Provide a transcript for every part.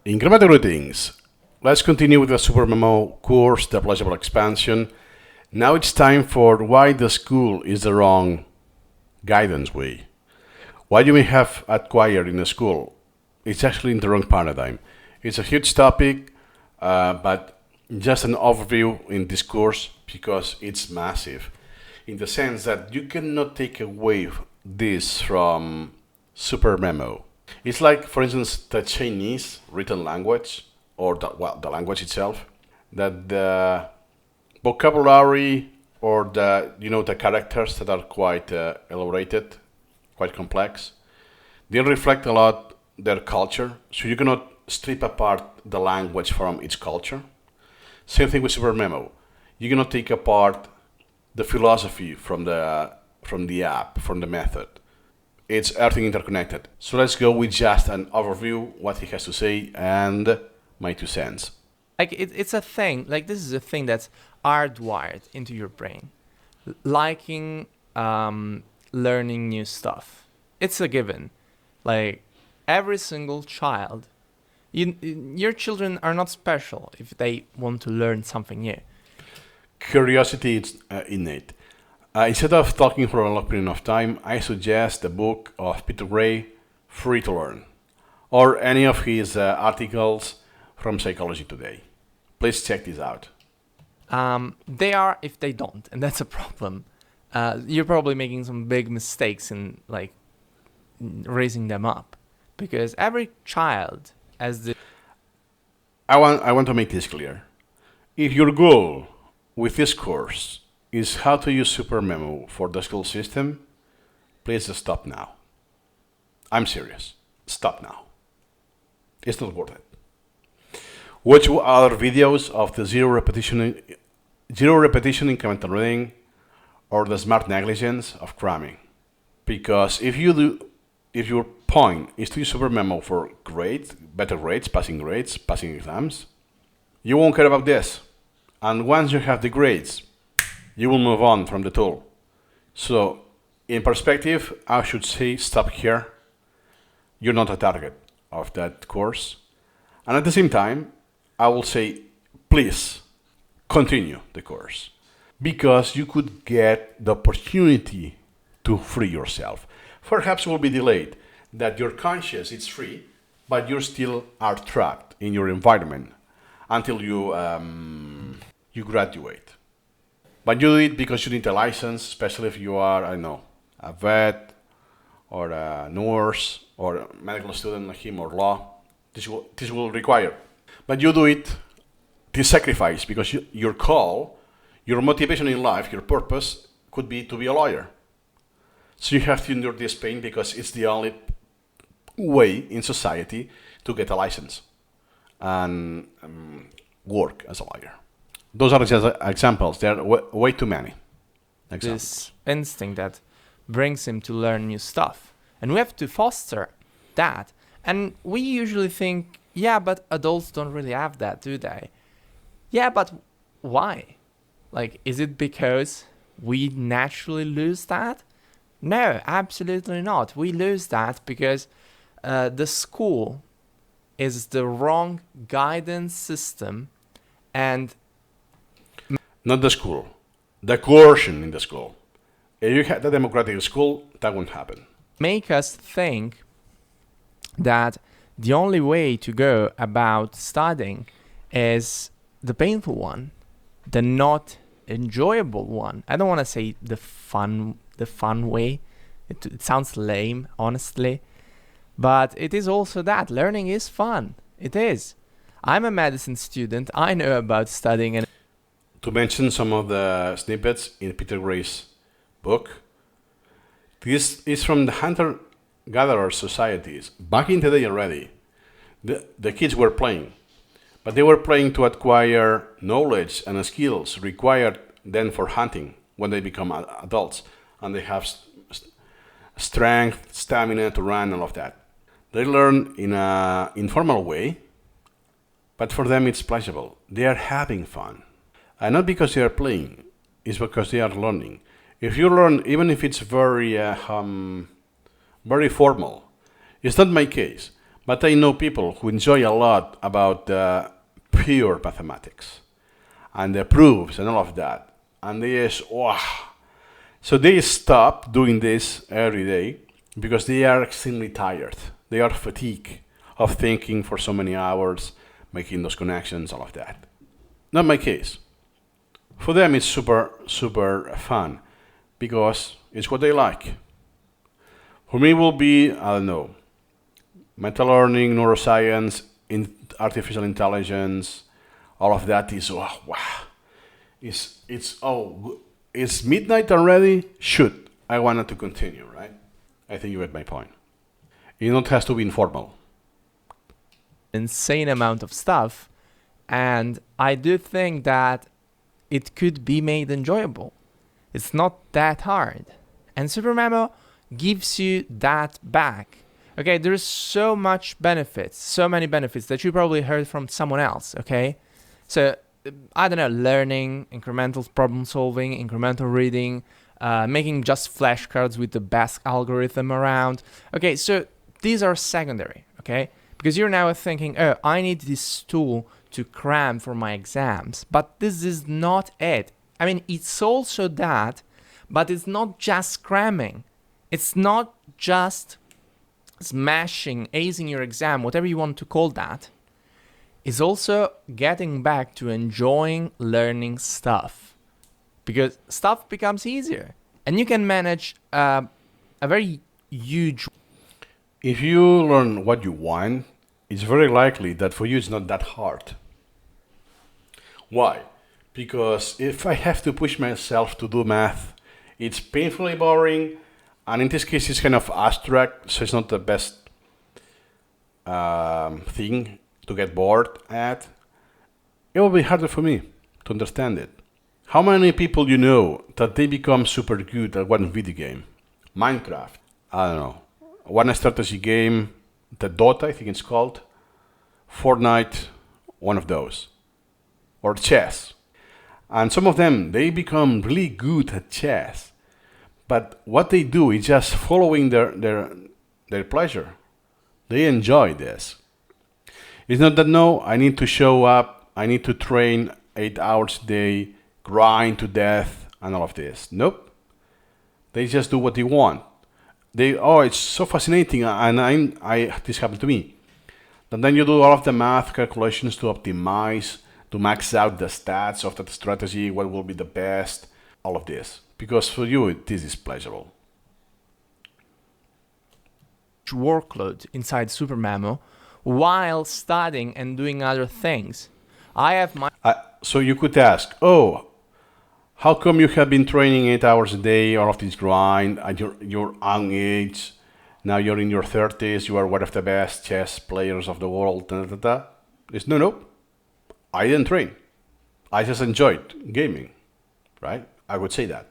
Incremental greetings. Let's continue with the Supermemo course, the Pleasurable expansion. Now it's time for why the school is the wrong guidance way. What you may have acquired in a school, it's actually in the wrong paradigm. It's a huge topic, but just an overview in this course because it's massive in the sense that you cannot take away this from Supermemo. It's like, for instance, the Chinese written language, or the language itself, that the vocabulary or the characters that are quite elaborated, quite complex, they reflect a lot their culture. So you cannot strip apart the language from its culture. Same thing with Supermemo. You cannot take apart the philosophy from the app, from the method. It's everything interconnected. So let's go with just an overview, what he has to say, and my 2 cents. It's a thing, this is a thing that's hardwired into your brain. Liking learning new stuff. It's a given. Every single child, your children are not special if they want to learn something new. Curiosity is innate. Instead of talking for a long period of time, I suggest the book of Peter Gray, Free to Learn, or any of his articles from Psychology Today. Please check this out. They are if they don't, and that's a problem. You're probably making some big mistakes in raising them up, because every child has the. I want to make this clear. If your goal with this course is how to use Supermemo for the school system, please stop now. I'm serious. Stop now. It's not worth it. Watch other videos of the zero repetition incremental reading or the smart negligence of cramming. Because if your point is to use Supermemo for grades, better grades, passing exams, you won't care about this. And once you have the grades, you will move on from the tool. So, in perspective, I should say stop here. You're not a target of that course. And at the same time, I will say, please continue the course, because you could get the opportunity to free yourself. Perhaps it will be delayed, that your conscience is free, but you still are trapped in your environment until you graduate. But you do it because you need a license, especially if you are, a vet or a nurse or a medical student like him or law. This will require. But you do it, this sacrifice, because your call, your motivation in life, your purpose could be to be a lawyer. So you have to endure this pain because it's the only way in society to get a license and work as a lawyer. Those are just examples. There are way too many examples. This instinct that brings him to learn new stuff. And we have to foster that. And we usually think, yeah, but adults don't really have that, do they? Yeah, but why? Is it because we naturally lose that? No, absolutely not. We lose that because the school is the wrong guidance system, and not the school, the coercion in the school. If you had a democratic school, that won't happen. Make us think that the only way to go about studying is the painful one, the not enjoyable one. I don't want to say the fun way. It sounds lame, honestly. But it is also that. Learning is fun. It is. I'm a medicine student. I know about studying. And to mention some of the snippets in Peter Gray's book, this is from the hunter-gatherer societies. Back in the day already, the kids were playing, but they were playing to acquire knowledge and skills required then for hunting when they become adults, and they have strength, stamina to run, all of that. They learn in an informal way, but for them it's pleasurable. They are having fun. And not because they are playing, it's because they are learning. If you learn, even if it's very formal, it's not my case, But I know people who enjoy a lot about pure mathematics and the proofs and all of that. And they just, wow. So they stop doing this every day because they are extremely tired. They are fatigued of thinking for so many hours, making those connections, all of that. Not my case. For them, it's super fun because it's what they like. For me, it will be, I don't know, meta learning, neuroscience, artificial intelligence, all of that is, oh, wow. It's midnight already? Shoot, I wanted to continue, right? I think you get my point. It not has to be informal. Insane amount of stuff, and I do think that it could be made enjoyable. It's not that hard, and Supermemo gives you that back. Okay, there's so many benefits that you probably heard from someone else. Okay, so I don't know, learning, incremental problem solving, incremental reading, making just flashcards with the best algorithm around. Okay, so these are secondary. Okay. Because you're now thinking, oh, I need this tool to cram for my exams. But this is not it. I mean, it's also that, but it's not just cramming. It's not just smashing, acing your exam, whatever you want to call that. It's also getting back to enjoying learning stuff. Because stuff becomes easier. And you can manage a very huge... If you learn what you want, it's very likely that for you it's not that hard. Why? Because if I have to push myself to do math, it's painfully boring, and in this case it's kind of abstract, so it's not the best thing to get bored at. It will be harder for me to understand it. How many people you know that they become super good at one video game? Minecraft, I don't know, one strategy game, the Dota, I think it's called, Fortnite, one of those, or chess. And some of them, they become really good at chess. But what they do is just following their pleasure. They enjoy this. It's not that, no, I need to show up, I need to train 8 hours a day, grind to death, and all of this. Nope. They just do what they want. It's so fascinating, and this happened to me. And then you do all of the math calculations to optimize, to max out the stats of that strategy, what will be the best, all of this. Because for you, this is pleasurable. Workload inside Supermemo while studying and doing other things. So you could ask, oh, how come you have been training 8 hours a day, all of this grind, at your young age? Now you're in your 30s, you are one of the best chess players of the world. It's no. I didn't train. I just enjoyed gaming, right? I would say that.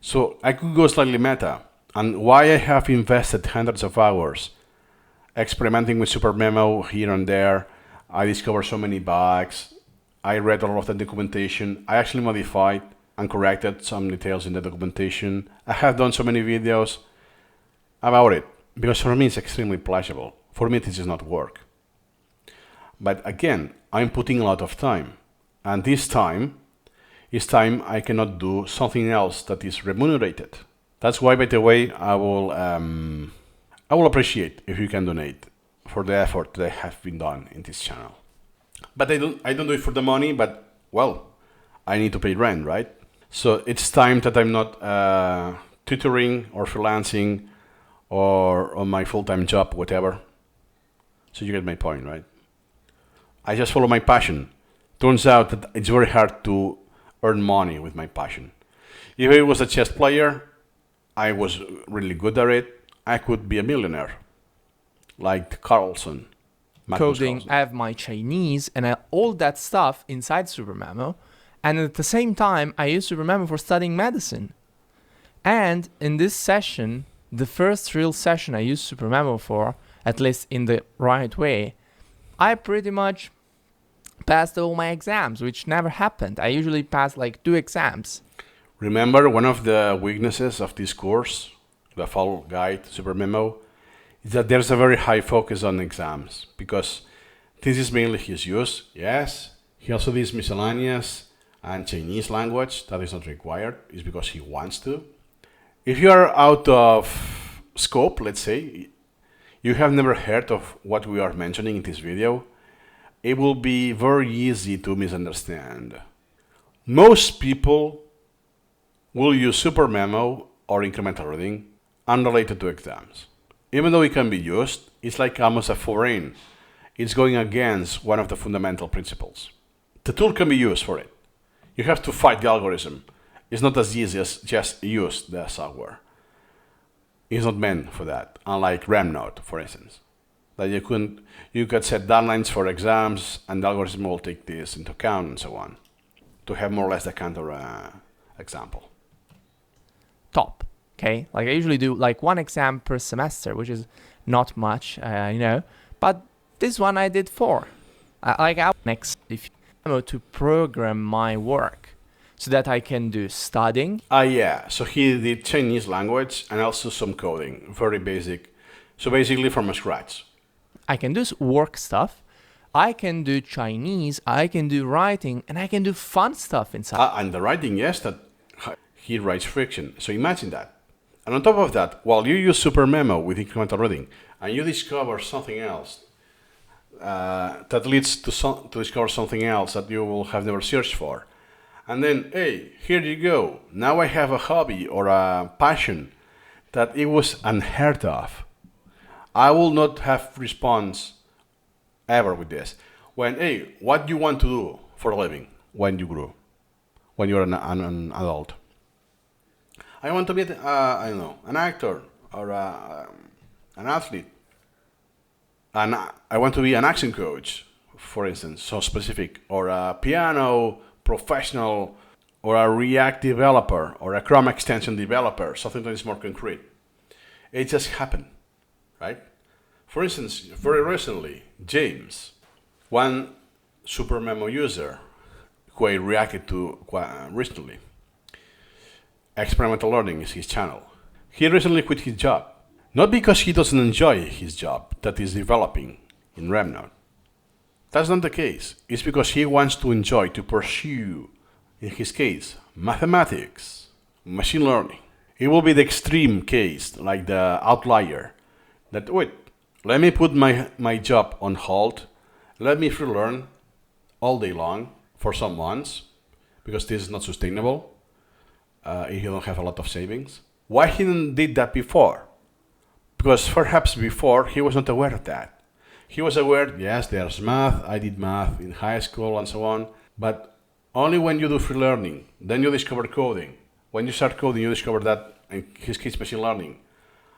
So I could go slightly meta. And why I have invested hundreds of hours experimenting with Supermemo here and there. I discovered so many bugs. I read all of the documentation. I actually modified and corrected some details in the documentation. I have done so many videos about it because for me it's extremely pleasurable. For me this is not work. But again, I'm putting a lot of time. And this time is time I cannot do something else that is remunerated. That's why, by the way, I will appreciate if you can donate for the effort that has been done in this channel. But I don't do it for the money, but well, I need to pay rent, right? So it's time that I'm not tutoring or freelancing or on my full-time job, whatever. So you get my point, right? I just follow my passion. Turns out that it's very hard to earn money with my passion. If I was a chess player, I was really good at it, I could be a millionaire, like Carlson. Coding, I have my Chinese and all that stuff inside Supermemo. And at the same time, I use Supermemo for studying medicine. And in this session, the first real session I used Supermemo for, at least in the right way, I pretty much passed all my exams, which never happened. I usually pass like 2 exams. Remember, one of the weaknesses of this course, the Fowl guide, Supermemo, is that there's a very high focus on exams because this is mainly his use. Yes, he also does miscellaneous and Chinese language that is not required. It's because he wants to. If you are out of scope, let's say, you have never heard of what we are mentioning in this video, it will be very easy to misunderstand. Most people will use Supermemo or incremental reading unrelated to exams. Even though it can be used, it's like almost a foreign. It's going against one of the fundamental principles. The tool can be used for it. You have to fight the algorithm. It's not as easy as just use the software. It's not meant for that, unlike RemNote, for instance. That you could set deadlines for exams, and the algorithm will take this into account and so on, to have more or less the counter example. Top. Okay, like I usually do like 1 exam per semester, which is not much, but this one I did 4. Next, if you to program my work so that I can do studying. Yeah, so he did Chinese language and also some coding, very basic. So basically from scratch. I can do work stuff, I can do Chinese, I can do writing, and I can do fun stuff inside. And the writing, yes, that he writes friction. So imagine that. And on top of that, while you use Supermemo with incremental reading, and you discover something else that leads to discover something else that you will have never searched for, and then, hey, here you go. Now I have a hobby or a passion that it was unheard of. I will not have response ever with this. When, hey, what do you want to do for a living when you grow, when you're an adult? I want to be, an actor or an athlete. And I want to be an action coach, for instance, so specific, or a piano professional, or a React developer, or a Chrome extension developer, something that is more concrete. It just happened, right? For instance, very recently, James, one Supermemo user who I reacted to quite recently, Experimental Learning is his channel. He recently quit his job. Not because he doesn't enjoy his job that is developing in RemNote. That's not the case. It's because he wants to pursue, in his case, mathematics, machine learning. It will be the extreme case, like the outlier, that, wait, let me put my job on hold, let me free learn all day long for some months, because this is not sustainable if you don't have a lot of savings. Why he didn't did that before? Because perhaps before he was not aware of that. He was aware, yes, there's math, I did math in high school and so on, but only when you do free learning, then you discover coding. When you start coding, you discover that, in his case, machine learning.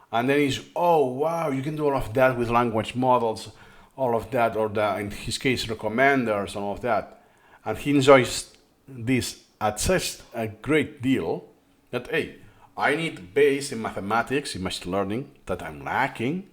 And then he's, oh, wow, you can do all of that with language models, all of that, or in his case, recommenders, and all of that. And he enjoys this at such a great deal that, hey, I need base in mathematics, in machine learning, that I'm lacking.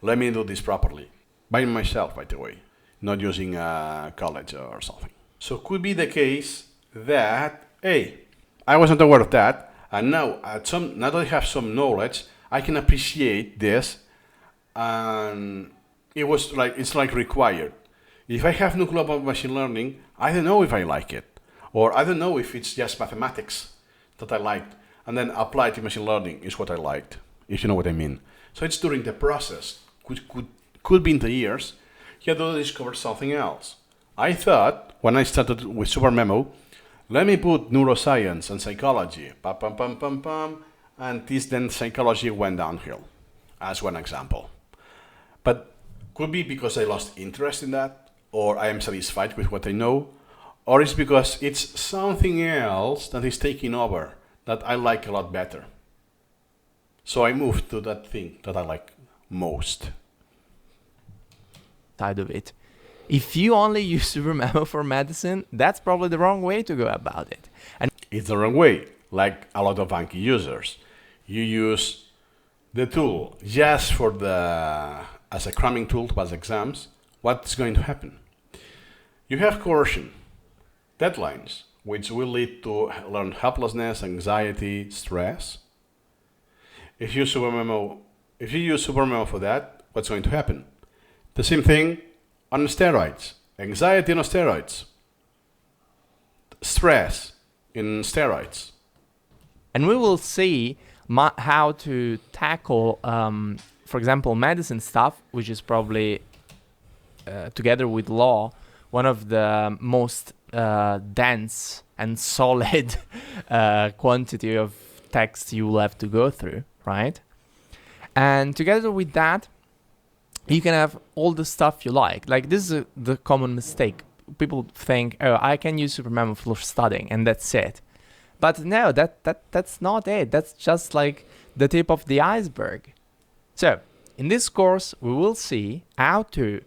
Let me do this properly. By myself, by the way, not using college or something. So could be the case that, hey, I wasn't aware of that, and now that I have some knowledge, I can appreciate this, and it's like required. If I have no clue about machine learning, I don't know if I like it, or I don't know if it's just mathematics that I liked, and then apply to machine learning is what I liked, if you know what I mean. So it's during the process, could be in the years, he had to discover something else. I thought, when I started with Supermemo, let me put neuroscience and psychology, and this then psychology went downhill, as one example. But could be because I lost interest in that, or I am satisfied with what I know, or it's because it's something else that is taking over that I like a lot better. So I moved to that thing that I like most. Side of it. If you only use Supermemo for medicine, that's probably the wrong way to go about it. And it's the wrong way, like a lot of Anki users. You use the tool just as a cramming tool to pass exams. What's going to happen? You have coercion, deadlines, which will lead to learned helplessness, anxiety, stress. If you use Supermemo If you use Supermemo for that, what's going to happen? The same thing on steroids. Anxiety on steroids. Stress in steroids. And we will see how to tackle, for example, medicine stuff, which is probably, together with law, one of the most dense and solid quantity of text you will have to go through, right? And together with that, you can have all the stuff you like. Like, this is the common mistake. People think, oh, I can use Supermemo for studying and that's it. But no, that's not it. That's just like the tip of the iceberg. So, in this course, we will see how to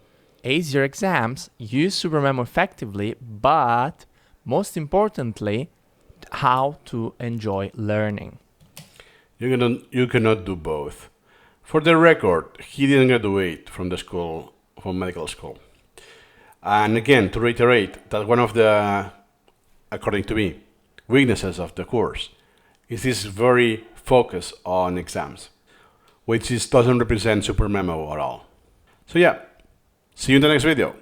ace your exams, use Supermemo effectively, but most importantly, how to enjoy learning. You cannot do both. For the record, he didn't graduate from the school, from medical school. And again, to reiterate that one of the, according to me, weaknesses of the course is this very focus on exams, which doesn't represent Supermemo at all. So yeah, see you in the next video.